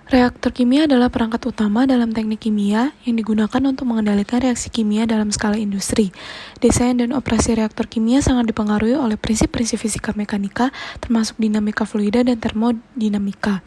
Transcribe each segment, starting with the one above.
Reaktor kimia adalah perangkat utama dalam teknik kimia yang digunakan untuk mengendalikan reaksi kimia dalam skala industri. Desain dan operasi reaktor kimia sangat dipengaruhi oleh prinsip-prinsip fisika mekanika, termasuk dinamika fluida dan termodinamika.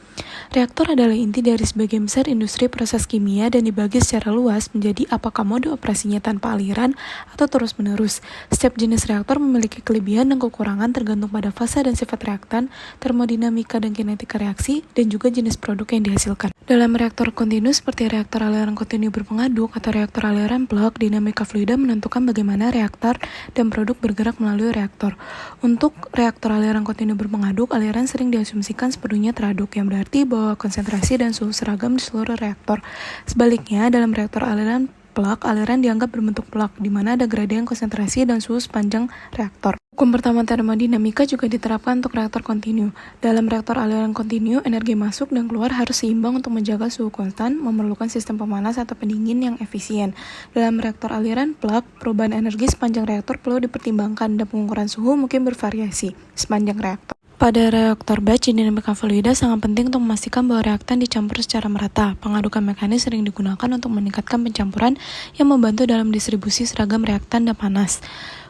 Reaktor adalah inti dari sebagian besar industri proses kimia dan dibagi secara luas menjadi apakah mode operasinya tanpa aliran atau terus-menerus. Setiap jenis reaktor memiliki kelebihan dan kekurangan tergantung pada fase dan sifat reaktan, termodinamika dan kinetika reaksi, dan juga jenis produk yang dihasilkan. Dalam reaktor kontinu seperti reaktor aliran kontinu berpengaduk atau reaktor aliran plug, dinamika fluida menentukan bagaimana reaktor dan produk bergerak melalui reaktor. Untuk reaktor aliran kontinu berpengaduk, aliran sering diasumsikan sepenuhnya teraduk, yang berarti bahwa konsentrasi dan suhu seragam di seluruh reaktor. Sebaliknya, dalam reaktor aliran plug, aliran dianggap berbentuk plug, di mana ada gradien konsentrasi dan suhu sepanjang reaktor. Hukum pertama termodinamika juga diterapkan untuk reaktor kontinu. Dalam reaktor aliran kontinu, energi masuk dan keluar harus seimbang untuk menjaga suhu konstan, memerlukan sistem pemanas atau pendingin yang efisien. Dalam reaktor aliran plug, perubahan energi sepanjang reaktor perlu dipertimbangkan dan pengukuran suhu mungkin bervariasi sepanjang reaktor. Pada reaktor batch, dinamika fluida sangat penting untuk memastikan bahwa reaktan dicampur secara merata. Pengadukan mekanis sering digunakan untuk meningkatkan pencampuran yang membantu dalam distribusi seragam reaktan dan panas.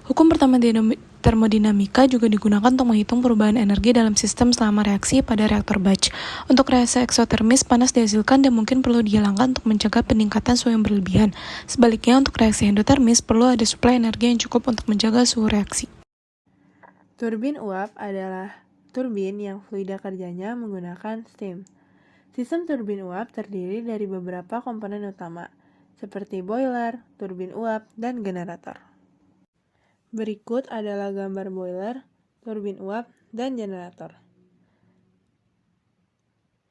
Hukum pertama termodinamika juga digunakan untuk menghitung perubahan energi dalam sistem selama reaksi pada reaktor batch. Untuk reaksi eksotermis, panas dihasilkan dan mungkin perlu dihilangkan untuk mencegah peningkatan suhu yang berlebihan. Sebaliknya, untuk reaksi endotermis, perlu ada suplai energi yang cukup untuk menjaga suhu reaksi. Turbin uap adalah turbin yang fluida kerjanya menggunakan steam. Sistem turbin uap terdiri dari beberapa komponen utama, seperti boiler, turbin uap, dan generator. Berikut adalah gambar boiler, turbin uap, dan generator.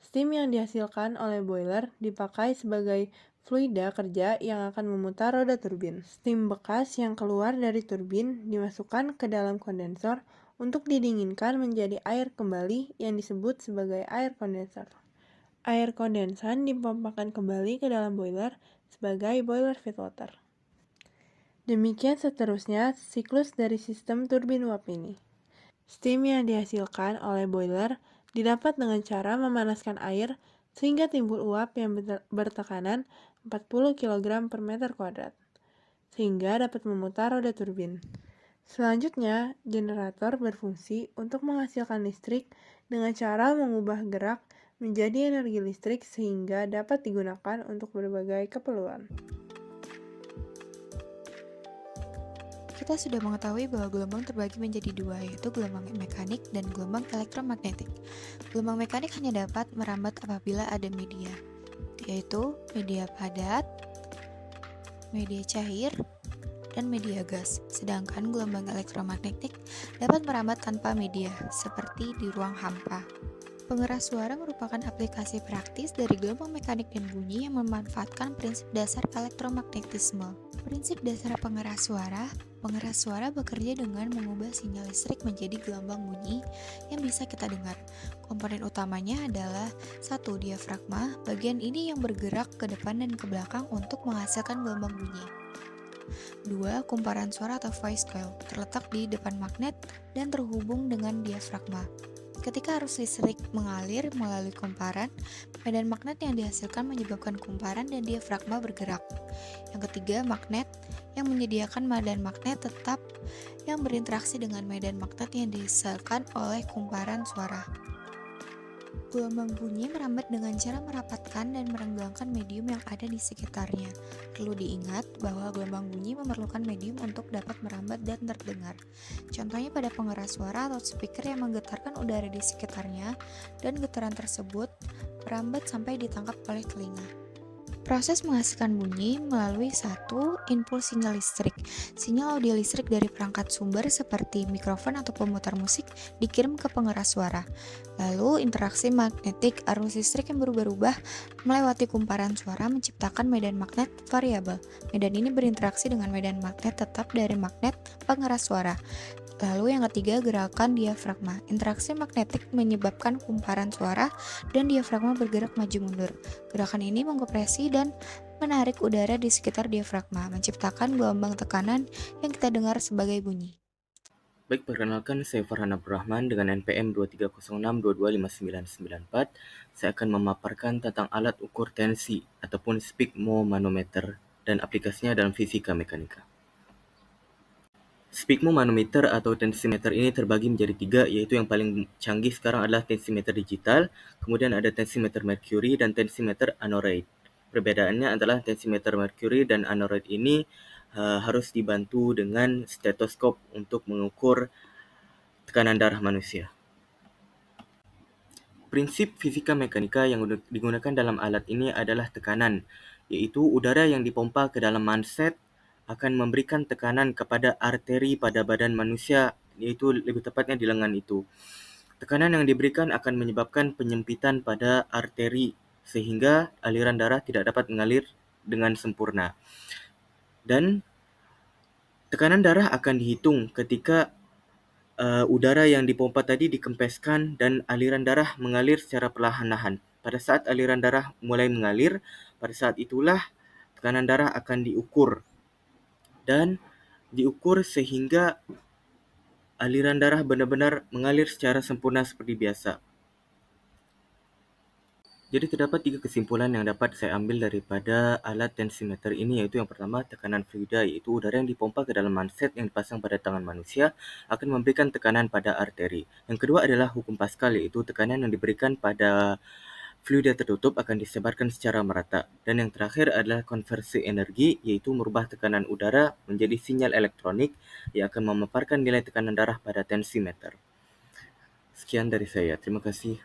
Steam yang dihasilkan oleh boiler dipakai sebagai fluida kerja yang akan memutar roda turbin. Steam bekas yang keluar dari turbin dimasukkan ke dalam kondensor untuk didinginkan menjadi air kembali yang disebut sebagai air kondensor. Air kondensan dipompakan kembali ke dalam boiler sebagai boiler feed water. Demikian seterusnya siklus dari sistem turbin uap ini. Steam yang dihasilkan oleh boiler didapat dengan cara memanaskan air sehingga timbul uap yang bertekanan 40 kg per meter kuadrat, sehingga dapat memutar roda turbin. Selanjutnya, generator berfungsi untuk menghasilkan listrik dengan cara mengubah gerak menjadi energi listrik sehingga dapat digunakan untuk berbagai keperluan. Kita sudah mengetahui bahwa gelombang terbagi menjadi dua, yaitu gelombang mekanik dan gelombang elektromagnetik. Gelombang mekanik hanya dapat merambat apabila ada media, yaitu media padat, media cair, dan media gas. Sedangkan gelombang elektromagnetik dapat merambat tanpa media, seperti di ruang hampa. Pengeras suara merupakan aplikasi praktis dari gelombang mekanik dan bunyi yang memanfaatkan prinsip dasar elektromagnetisme. Prinsip dasar pengeras suara bekerja dengan mengubah sinyal listrik menjadi gelombang bunyi yang bisa kita dengar. Komponen utamanya adalah 1. Diafragma, bagian ini yang bergerak ke depan dan ke belakang untuk menghasilkan gelombang bunyi. 2. Kumparan suara atau voice coil, terletak di depan magnet dan terhubung dengan diafragma. Ketika arus listrik mengalir melalui kumparan, medan magnet yang dihasilkan menyebabkan kumparan dan diafragma bergerak. Yang ketiga, magnet yang menyediakan medan magnet tetap yang berinteraksi dengan medan magnet yang dihasilkan oleh kumparan suara. Gelombang bunyi merambat dengan cara merapatkan dan merenggangkan medium yang ada di sekitarnya. Perlu diingat bahwa gelombang bunyi memerlukan medium untuk dapat merambat dan terdengar. Contohnya pada pengeras suara atau speaker yang menggetarkan udara di sekitarnya, dan getaran tersebut merambat sampai ditangkap oleh telinga. Proses menghasilkan bunyi melalui 1. Impuls sinyal listrik. Sinyal audio listrik dari perangkat sumber seperti mikrofon atau pemutar musik dikirim ke pengeras suara. Lalu interaksi magnetik, arus listrik yang berubah-ubah melewati kumparan suara menciptakan medan magnet variabel. Medan ini berinteraksi dengan medan magnet tetap dari magnet pengeras suara. Lalu yang ketiga, gerakan diafragma. Interaksi magnetik menyebabkan kumparan suara dan diafragma bergerak maju mundur. Gerakan ini mengkompresi dan menarik udara di sekitar diafragma, menciptakan gelombang tekanan yang kita dengar sebagai bunyi. Baik, perkenalkan saya Farhan Abdurrahman dengan NPM 2306225994. Saya akan memaparkan tentang alat ukur tensi ataupun sphygmomanometer dan aplikasinya dalam fisika mekanika. Sphygmomanometer atau tensimeter ini terbagi menjadi 3, yaitu yang paling canggih sekarang adalah tensimeter digital, kemudian ada tensimeter merkuri dan tensimeter aneroid. Perbedaannya adalah tensimeter merkuri dan aneroid ini harus dibantu dengan stetoskop untuk mengukur tekanan darah manusia. Prinsip fisika mekanika yang digunakan dalam alat ini adalah tekanan, yaitu udara yang dipompa ke dalam manset akan memberikan tekanan kepada arteri pada badan manusia, yaitu lebih tepatnya di lengan itu. Tekanan yang diberikan akan menyebabkan penyempitan pada arteri sehingga aliran darah tidak dapat mengalir dengan sempurna. Dan tekanan darah akan dihitung ketika udara yang dipompa tadi dikempeskan dan aliran darah mengalir secara perlahan-lahan. Pada saat aliran darah mulai mengalir, pada saat itulah tekanan darah akan diukur. Dan diukur sehingga aliran darah benar-benar mengalir secara sempurna seperti biasa. Jadi terdapat 3 kesimpulan yang dapat saya ambil daripada alat tensimeter ini, yaitu yang pertama, tekanan fluida, yaitu udara yang dipompa ke dalam manset yang dipasang pada tangan manusia akan memberikan tekanan pada arteri. Yang kedua adalah hukum Pascal, yaitu tekanan yang diberikan pada fluida tertutup akan disebarkan secara merata. Dan yang terakhir adalah konversi energi, yaitu merubah tekanan udara menjadi sinyal elektronik yang akan memaparkan nilai tekanan darah pada tensimeter. Sekian dari saya. Terima kasih.